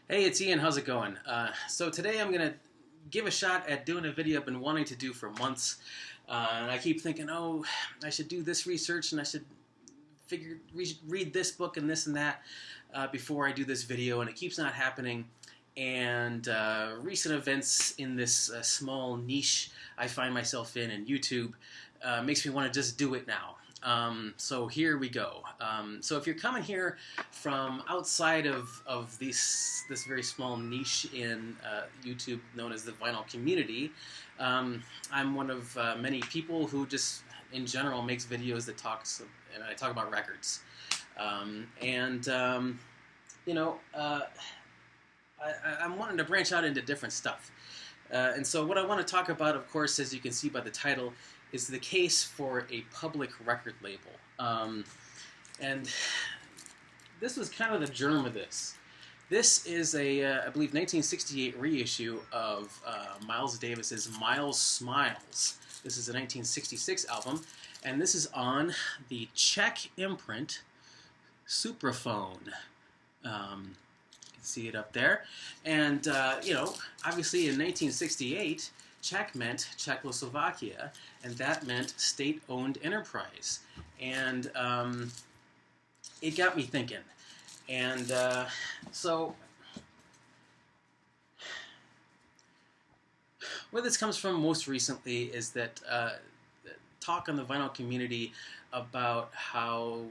Hey, it's Ian. How's it going? So today I'm going to give a shot at doing a video I've been wanting to do for months. And I keep thinking, oh, I should do this research and I should read this book and this and that before I do this video. And it keeps not happening. And recent events in this small niche I find myself in YouTube makes me want to just do it now. So here we go. So if you're coming here from outside of this very small niche in YouTube known as the vinyl community, I'm one of many people who just in general makes videos that talks, and I talk about records. You know, I'm wanting to branch out into different stuff. And so what I want to talk about, of course, as you can see by the title, is the case for a public record label. And this was kind of the germ of this. This is a, I believe, 1968 reissue of Miles Davis's Miles Smiles. This is a 1966 album, and this is on the Czech imprint Supraphone. You can see it up there. And, obviously in 1968, Czech meant Czechoslovakia, and that meant state-owned enterprise. And it got me thinking. And so where this comes from most recently is that talk in the vinyl community about how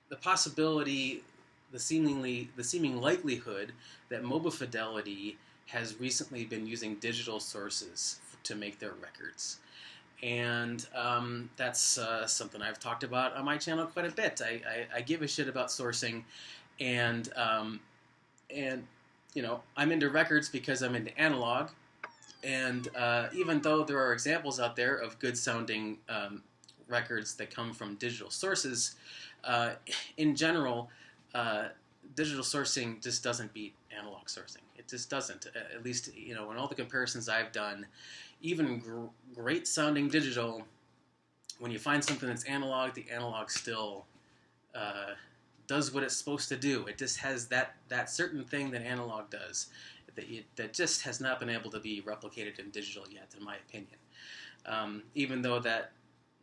the possibility, the seeming likelihood that Mobile Fidelity has recently been using digital sources to make their records. And that's something I've talked about on my channel quite a bit. I give a shit about sourcing, and I'm into records because I'm into analog. And even though there are examples out there of good sounding records that come from digital sources, in general, digital sourcing just doesn't beat analog sourcing. It just doesn't. At least, in all the comparisons I've done, even great sounding digital, when you find something that's analog, the analog still does what it's supposed to do. It just has that certain thing that analog does that just has not been able to be replicated in digital yet, in my opinion. Even though that,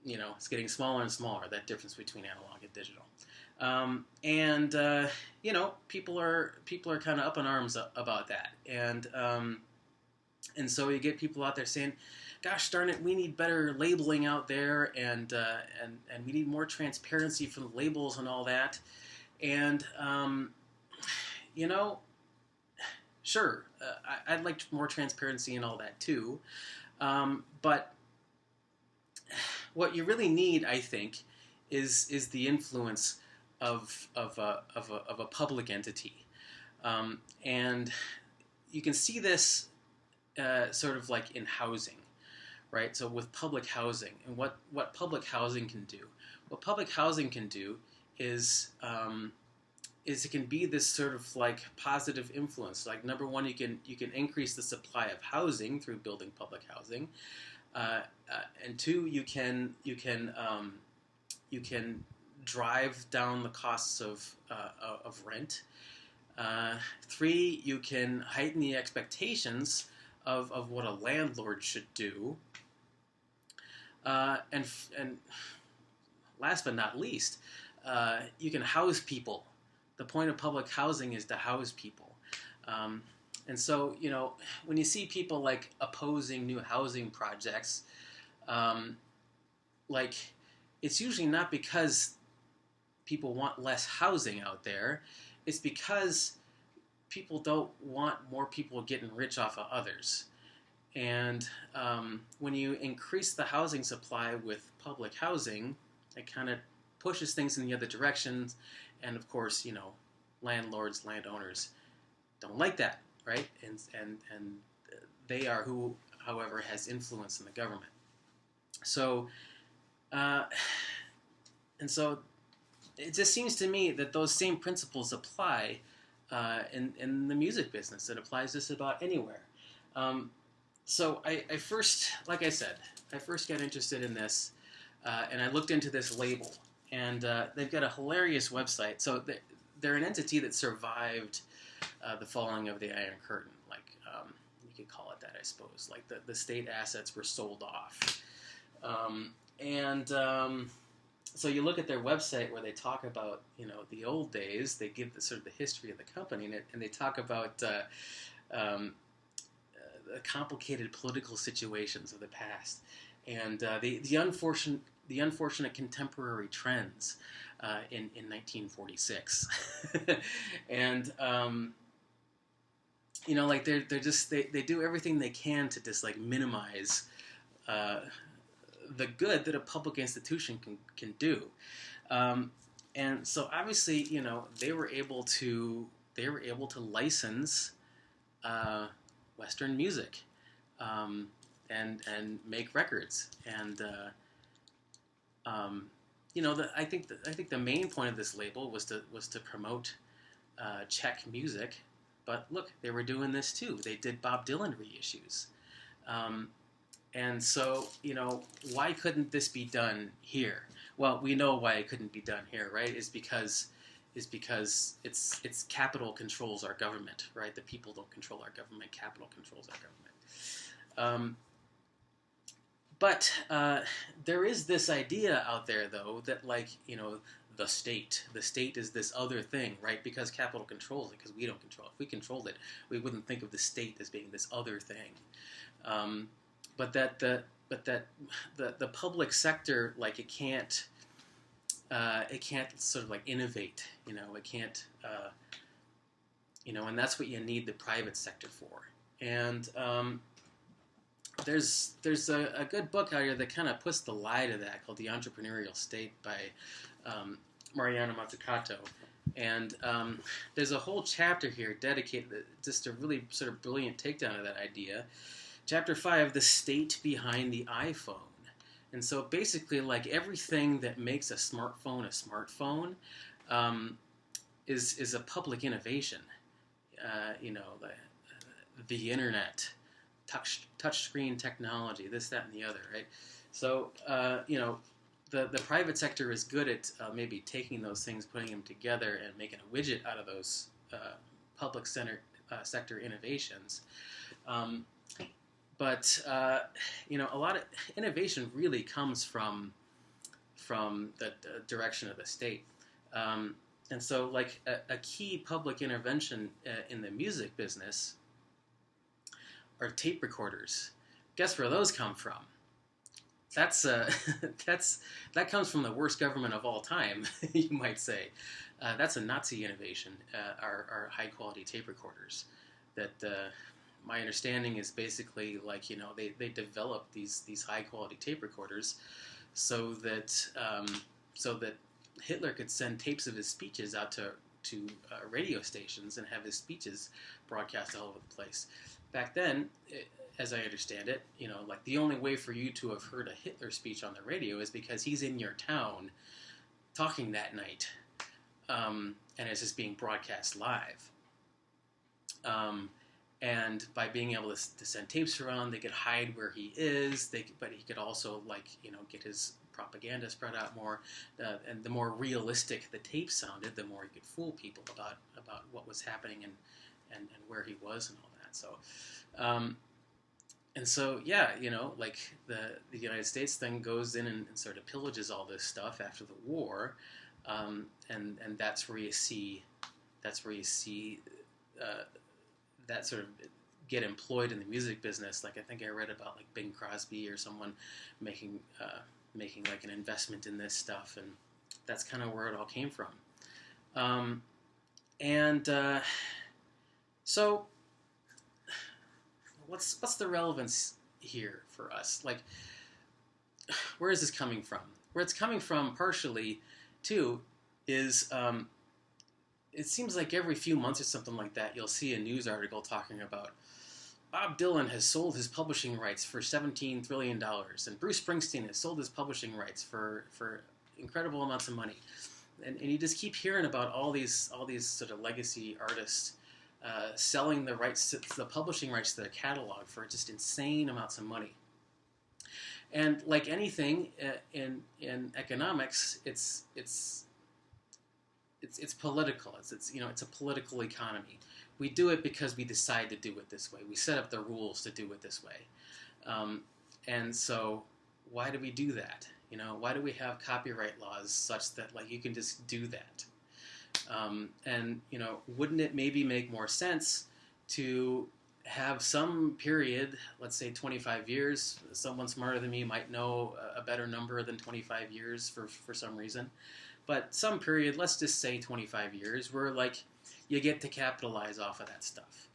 it's getting smaller and smaller, that difference between analog and digital. People are kind of up in arms about that, and so you get people out there saying, "Gosh darn it, we need better labeling out there, and we need more transparency from the labels and all that." And sure, I'd like more transparency and all that too, but what you really need, I think, is the influence of a public entity, and you can see this sort of like in housing, right? So with public housing, and what public housing can do, is it can be this sort of like positive influence. Like number one, you can increase the supply of housing through building public housing, and two, you can drive down the costs of rent. Three, you can heighten the expectations of what a landlord should do. And last but not least, you can house people. The point of public housing is to house people. And so, when you see people like opposing new housing projects, it's usually not because people want less housing out there. It's because people don't want more people getting rich off of others. And when you increase the housing supply with public housing, it kind of pushes things in the other directions. And of course, landlords, landowners don't like that, right? And they are who, however, has influence in the government. So, so it just seems to me that those same principles apply in the music business. It applies just about anywhere. So I first, like I said, I first got interested in this, and I looked into this label. And they've got a hilarious website. So they're an entity that survived the falling of the Iron Curtain, like you could call it that, I suppose. Like the state assets were sold off, and so you look at their website where they talk about the old days. They give the sort of the history of the company, and they talk about the complicated political situations of the past, and the unfortunate contemporary trends in 1946, and like they're just they do everything they can to just like minimize the good that a public institution can do, and so obviously they were able to license Western music, and make records, and I think the main point of this label was to promote Czech music, but look, they were doing this too. They did Bob Dylan reissues, and so why couldn't this be done here? Well, we know why it couldn't be done here, right? Is because it's capital controls our government, right? The people don't control our government. Capital controls our government. But there is this idea out there, though, that the state is this other thing, right? Because capital controls it, because we don't control it. If we controlled it, we wouldn't think of the state as being this other thing. But that the public sector, like it can't sort of like innovate, it can't, and that's what you need the private sector for. And there's a good book out here that kind of puts the lie to that, called The Entrepreneurial State by Mariana Mazzucato. And there's a whole chapter here dedicated just a really sort of brilliant takedown of that idea. Chapter 5, The State Behind the iPhone. And so basically, like everything that makes a smartphone is a public innovation. The internet, touchscreen technology, this, that, and the other, right? So, the private sector is good at maybe taking those things, putting them together, and making a widget out of those public sector innovations. But a lot of innovation really comes from the direction of the state. And so, like, a key public intervention in the music business are tape recorders. Guess where those come from? That comes from the worst government of all time, you might say. That's a Nazi innovation. Our high quality tape recorders. That my understanding is basically like they developed these high quality tape recorders so that Hitler could send tapes of his speeches out to radio stations and have his speeches broadcast all over the place. Back then, as I understand it, like the only way for you to have heard a Hitler speech on the radio is because he's in your town talking that night, and it's just being broadcast live. And by being able to send tapes around, they could hide where he is. But he could also get his propaganda spread out more. And the more realistic the tape sounded, the more he could fool people about what was happening and where he was and all that. So, and so yeah, like the United States then goes in and sort of pillages all this stuff after the war, and that's where you see that sort of get employed in the music business. Like I think I read about like Bing Crosby or someone making like an investment in this stuff, and that's kind of where it all came from. So what's the relevance here for us? Like, where is this coming from? Where it's coming from partially, too, is it seems like every few months or something like that, you'll see a news article talking about Bob Dylan has sold his publishing rights for $17 trillion, and Bruce Springsteen has sold his publishing rights for incredible amounts of money. And you just keep hearing about all these sort of legacy artists selling the publishing rights to their catalog for just insane amounts of money. And like anything in economics, it's it's political. It's a political economy. We do it because we decide to do it this way. We set up the rules to do it this way. And so why do we do that? Why do we have copyright laws such that like you can just do that? And wouldn't it maybe make more sense to have some period, let's say 25 years, someone smarter than me might know a better number than 25 years for some reason, but some period, let's just say 25 years, where like you get to capitalize off of that stuff.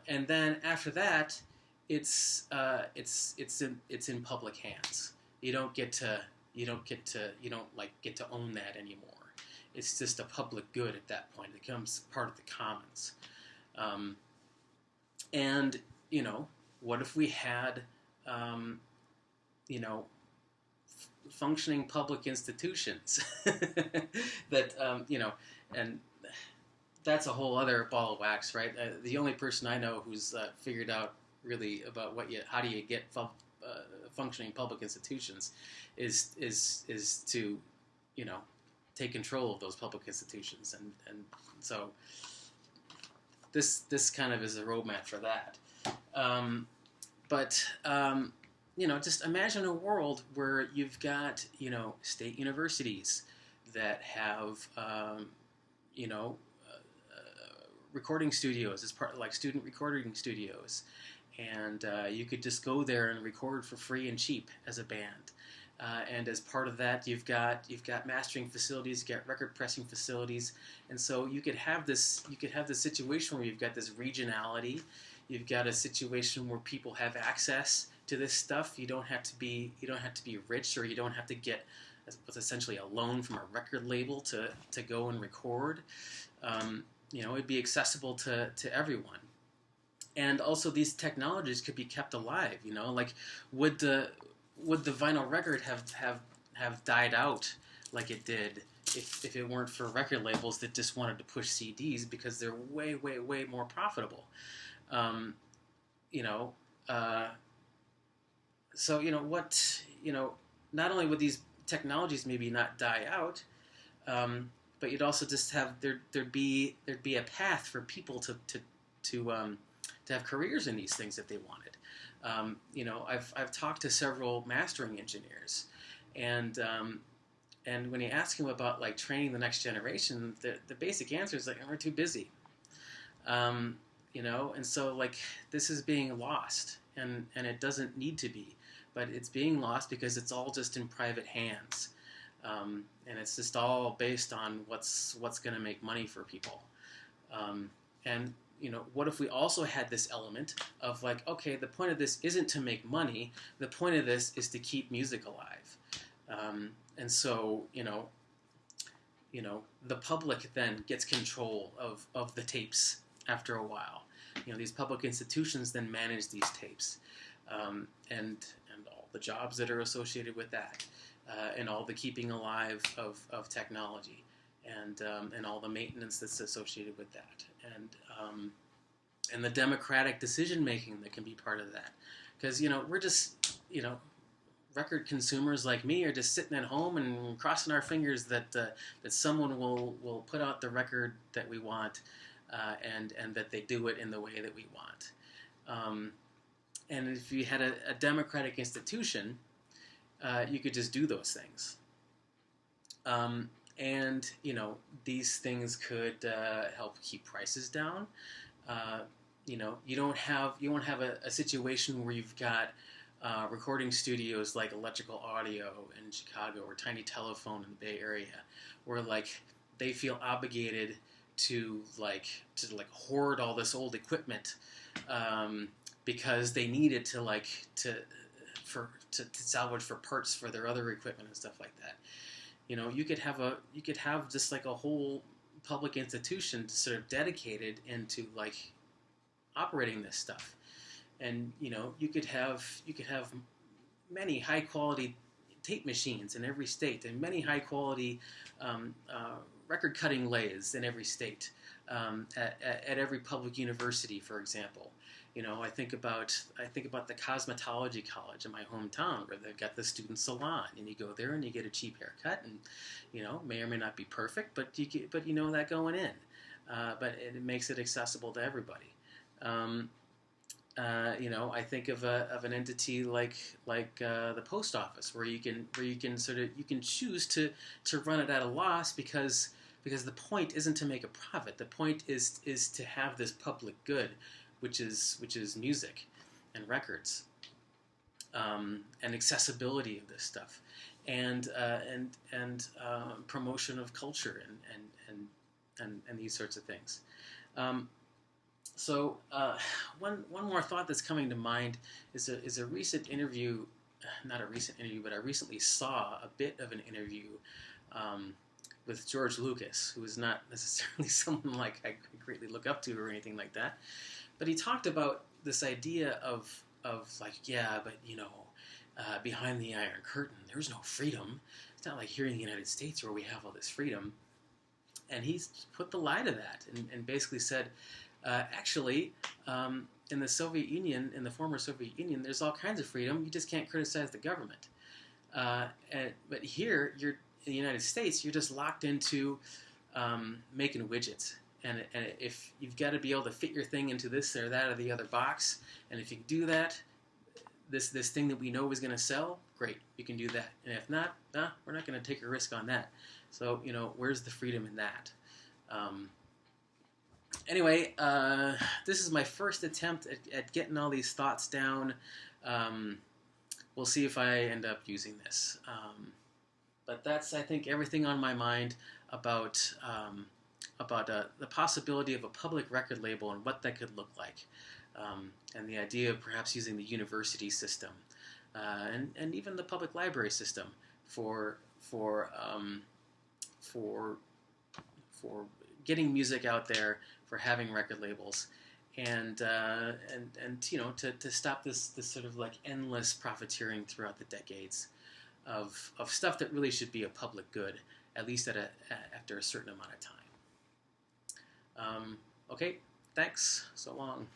And then after that, it's in public hands. You don't get to own that anymore. It's just a public good at that point. It becomes part of the commons. And what if we had functioning public institutions that and that's a whole other ball of wax, right? The only person I know who's figured out really about how do you get functioning public institutions is to take control of those public institutions, and so this kind of is a roadmap for that. But just imagine a world where you've got state universities that have recording studios as part of like student recording studios, and you could just go there and record for free and cheap as a band. And as part of that, you've got mastering facilities, you've got record pressing facilities, and so you could have this situation where you've got this regionality, you've got a situation where people have access to this stuff. You don't have to be rich, or you don't have to get what's essentially a loan from a record label to go and record. It'd be accessible to everyone. And also these technologies could be kept alive. Like would the vinyl record have died out like it did if it weren't for record labels that just wanted to push CDs because they're way, way, way more profitable? So not only would these technologies maybe not die out, but you'd also just have there'd be a path for people to have careers in these things if they wanted. I've talked to several mastering engineers, and when you ask them about like training the next generation, the basic answer is like, we're too busy. And so like this is being lost, and it doesn't need to be, but it's being lost because it's all just in private hands, and it's just all based on what's going to make money for people, and what if we also had this element of like, okay, the point of this isn't to make money. The point of this is to keep music alive. And so, the public then gets control of the tapes after a while. These public institutions then manage these tapes, and all the jobs that are associated with that, and all the keeping alive of technology. And all the maintenance that's associated with that, and the democratic decision making that can be part of that, because we're just record consumers like me are just sitting at home and crossing our fingers that someone will put out the record that we want, and that they do it in the way that we want, and if you had a democratic institution, you could just do those things. And these things could help keep prices down. You won't have a situation where you've got recording studios like Electrical Audio in Chicago or Tiny Telephone in the Bay Area, where like they feel obligated to hoard all this old equipment because they need it to salvage for parts for their other equipment and stuff like that. You could have just like a whole public institution sort of dedicated into like operating this stuff, and you could have many high quality tape machines in every state, and many high quality record cutting lathes in every state, at every public university, for example. I think about the cosmetology college in my hometown where they've got the student salon, and you go there and you get a cheap haircut, and may or may not be perfect, but you know that going in, but it makes it accessible to everybody. I think of an entity like the post office, where you can choose to run it at a loss because the point isn't to make a profit. The point is to have this public good, which is music and records, and accessibility of this stuff, and promotion of culture and these sorts of things. So one more thought that's coming to mind is a recent interview, not a recent interview, but I recently saw a bit of an interview with George Lucas, who is not necessarily someone like I greatly look up to or anything like that, but he talked about this idea of like, yeah, but behind the Iron Curtain, there's no freedom. It's not like here in the United States where we have all this freedom. And he's put the lie to that and basically said, actually, in the Soviet Union, in the former Soviet Union, there's all kinds of freedom. You just can't criticize the government. But here, you're in the United States, you're just locked into making widgets. And if you've got to be able to fit your thing into this or that or the other box, and if you can do that, this thing that we know is going to sell, great, you can do that. And if not, we're not going to take a risk on that. So, where's the freedom in that? Anyway, this is my first attempt at getting all these thoughts down. We'll see if I end up using this. But that's, I think, everything on my mind about the possibility of a public record label and what that could look like, and the idea of perhaps using the university system, and even the public library system for getting music out there, for having record labels, and to stop this sort of like endless profiteering throughout the decades of stuff that really should be a public good, at least after a certain amount of time. Okay, thanks. So long.